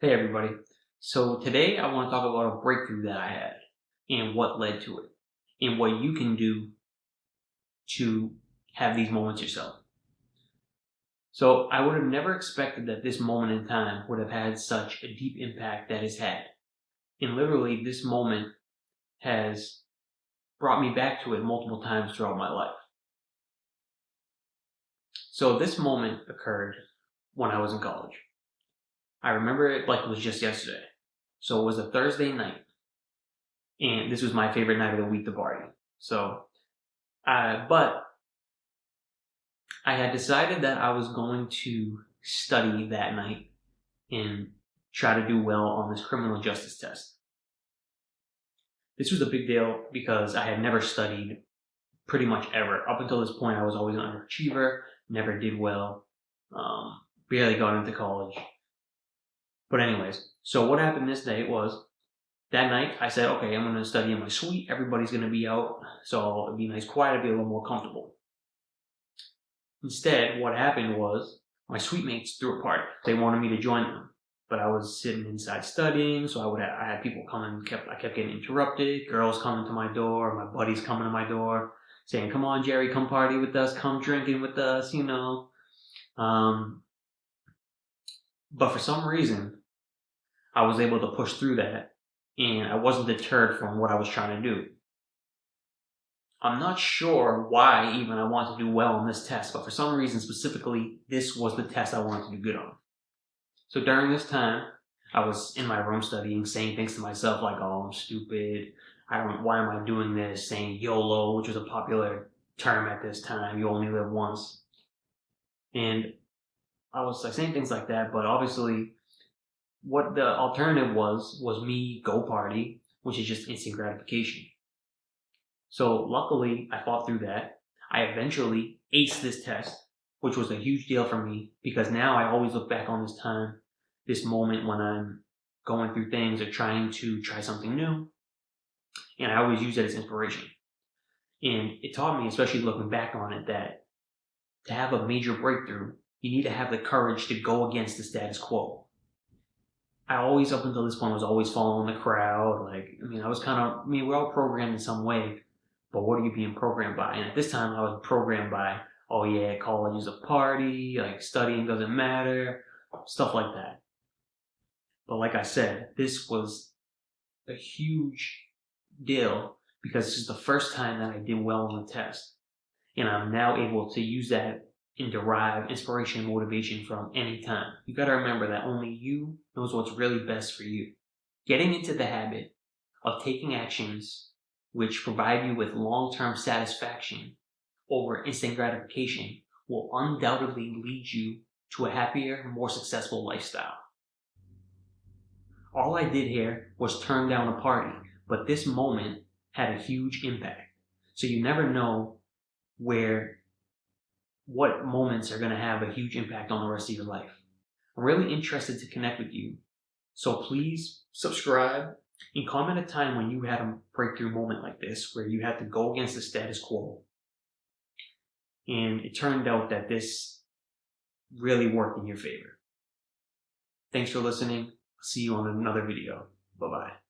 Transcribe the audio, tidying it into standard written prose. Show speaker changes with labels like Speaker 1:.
Speaker 1: Hey everybody. So today I want to talk about a breakthrough that I had and what led to it and what you can do to have these moments yourself. So I would have never expected that this moment in time would have had such a deep impact that it's had. And literally this moment has brought me back to it multiple times throughout my life. So this moment occurred when I was in college. I remember it like it was just yesterday. So it was a Thursday night. And this was my favorite night of the week to party. But I had decided that I was going to study that night and try to do well on this criminal justice test. This was a big deal because I had never studied pretty much ever. Up until this point, I was always an underachiever, never did well, barely got into college. But anyways, so what happened this day was, that night I said, okay, I'm going to study in my suite. Everybody's going to be out, so it'd be nice quiet, I'd be a little more comfortable. Instead, what happened was my suite mates threw a party. They wanted me to join them, but I was sitting inside studying, so I had people coming. I kept getting interrupted. Girls coming to my door, my buddies coming to my door, saying, "Come on, Jerry, come party with us, come drinking with us," But for some reason, I was able to push through that, and I wasn't deterred from what I was trying to do. I'm not sure why even I wanted to do well on this test, but for some reason specifically, this was the test I wanted to do good on. So during this time, I was in my room studying, saying things to myself like, oh, I'm stupid. Why am I doing this? Saying YOLO, which was a popular term at this time. You only live once. And I was like saying things like that, but obviously what the alternative was me go party, which is just instant gratification. So luckily, I fought through that. I eventually aced this test, which was a huge deal for me because now I always look back on this moment when I'm going through things or trying to try something new, and I always use it as inspiration. And it taught me, especially looking back on it, that to have a major breakthrough, you need to have the courage to go against the status quo. I always, up until this point, was always following the crowd. We're all programmed in some way. But what are you being programmed by? And at this time, I was programmed by, oh yeah, college is a party, like studying doesn't matter, stuff like that. But like I said, this was a huge deal because this is the first time that I did well on the test. And I'm now able to use that and derive inspiration and motivation from any time. You gotta remember that only you knows what's really best for you. Getting into the habit of taking actions which provide you with long-term satisfaction over instant gratification will undoubtedly lead you to a happier, more successful lifestyle. All I did here was turn down a party, but this moment had a huge impact. So you never know what moments are going to have a huge impact on the rest of your life. I'm really interested to connect with you, so please subscribe and comment a time when you had a breakthrough moment like this, where you had to go against the status quo. And it turned out that this really worked in your favor. Thanks for listening. I'll see you on another video. Bye-bye.